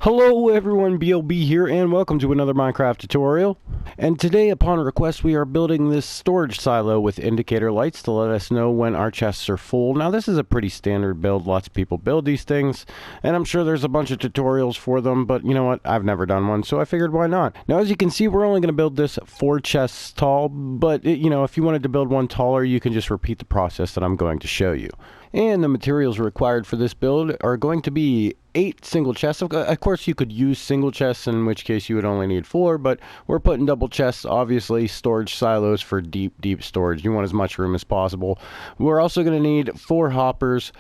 Hello everyone, BLB here, and welcome to another Minecraft tutorial. And today, upon request, we are building this storage silo with indicator lights to let us know when our chests are full. Now this is a pretty standard build, lots of people build these things, and I'm sure there's a bunch of tutorials for them, but you know what, I've never done one, so I figured why not. Now as you can see, we're only going to build this 4 chests tall, but if you wanted to build one taller, you can just repeat the process that I'm going to show you. And the materials required for this build are going to be 8 single chests. Of course, you could use single chests, in which case you would only need 4, but we're putting double chests, obviously, storage silos for deep storage. You want as much room as possible. We're also going to need 4 hoppers,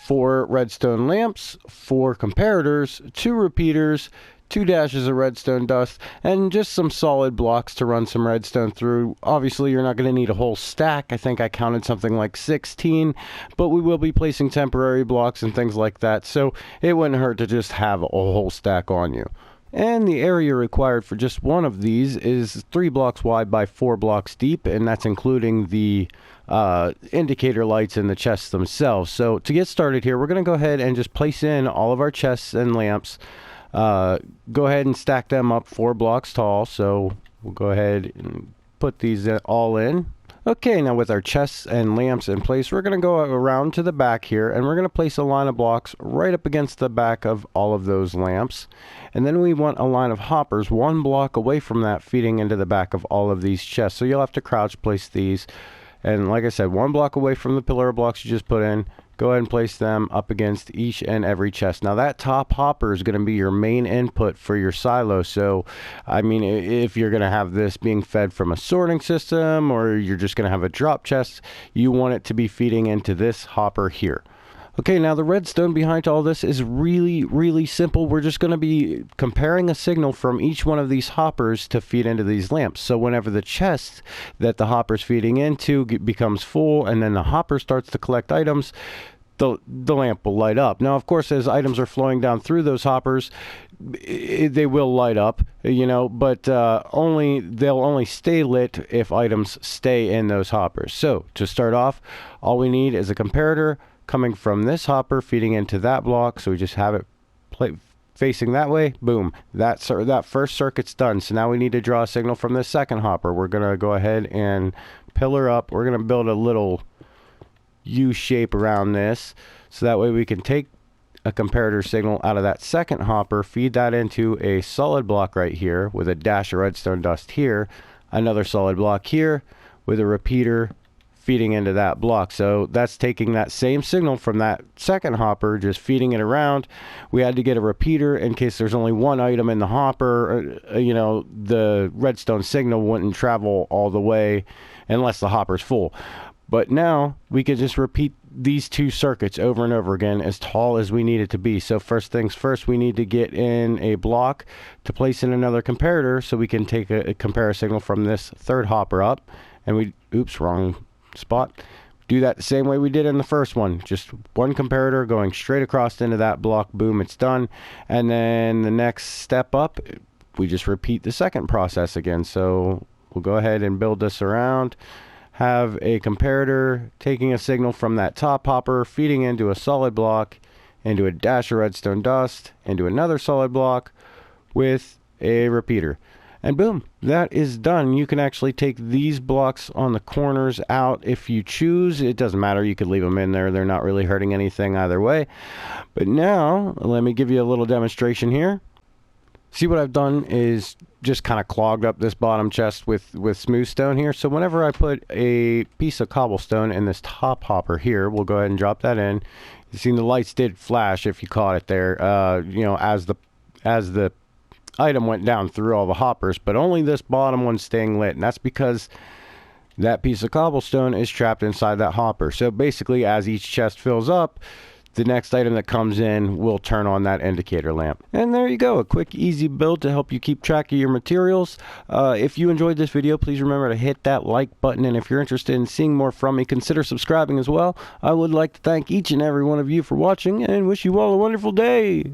4 redstone lamps, 4 comparators, 2 repeaters, 2 dashes of redstone dust, and just some solid blocks to run some redstone through. Obviously, you're not going to need a whole stack. I think I counted something like 16, but we will be placing temporary blocks and things like that, so it wouldn't hurt to just have a whole stack on you. And the area required for just one of these is 3 blocks wide by 4 blocks deep, and that's including the indicator lights in the chests themselves. So to get started here, we're going to go ahead and just place in all of our chests and lamps. Go ahead and stack them up 4 blocks tall, so we'll go ahead and put these all in. Okay, now with our chests and lamps in place, we're going to go around to the back here, and we're going to place a line of blocks right up against the back of all of those lamps. And then we want a line of hoppers 1 block away from that, feeding into the back of all of these chests. So you'll have to crouch place these. And like I said, 1 block away from the pillar of blocks you just put in. Go ahead and place them up against each and every chest. Now that top hopper is going to be your main input for your silo. So, I mean, if you're going to have this being fed from a sorting system, or you're just going to have a drop chest, you want it to be feeding into this hopper here. Okay, now the redstone behind all this is really simple. We're just going to be comparing a signal from each one of these hoppers to feed into these lamps. So whenever the chest that the hopper's feeding into becomes full, and then the hopper starts to collect items, the lamp will light up. Now, of course, as items are flowing down through those hoppers, they will light up, but they'll only stay lit if items stay in those hoppers. So to start off, all we need is a comparator coming from this hopper feeding into that block, so we just have it facing that way. Boom, that first circuit's done. So now we need to draw a signal from this second hopper. We're gonna go ahead and pillar up. We're gonna build a little U shape around this, so that way we can take a comparator signal out of that second hopper, feed that into a solid block right here with a dash of redstone dust here, another solid block here with a repeater feeding into that block. So that's taking that same signal from that second hopper, just feeding it around. We had to get a repeater in case there's only one item in the hopper. The redstone signal wouldn't travel all the way unless the hopper's full. But now we could just repeat these 2 circuits over and over again, as tall as we need it to be. So first things first, we need to get in a block to place in another comparator, so we can take a compare signal from this third hopper up. And wrong spot. Do that the same way we did in the first one. Just 1 comparator going straight across into that block. Boom, it's done. And then the next step up, we just repeat the second process again. So we'll go ahead and build this around. Have a comparator taking a signal from that top hopper, feeding into a solid block, into a dash of redstone dust, into another solid block with a repeater. And boom, that is done. You can actually take these blocks on the corners out if you choose. It doesn't matter. You could leave them in there. They're not really hurting anything either way. But now, let me give you a little demonstration here. See, what I've done is just kind of clogged up this bottom chest with smooth stone here. So whenever I put a piece of cobblestone in this top hopper here, we'll go ahead and drop that in. You see the lights did flash if you caught it there, as the item went down through all the hoppers, but only this bottom one's staying lit, and that's because that piece of cobblestone is trapped inside that hopper. So basically, as each chest fills up, the next item that comes in will turn on that indicator lamp. And there you go, a quick, easy build to help you keep track of your materials. If you enjoyed this video, please remember to hit that like button, and if you're interested in seeing more from me, consider subscribing as well. I would like to thank each and every one of you for watching, and wish you all a wonderful day.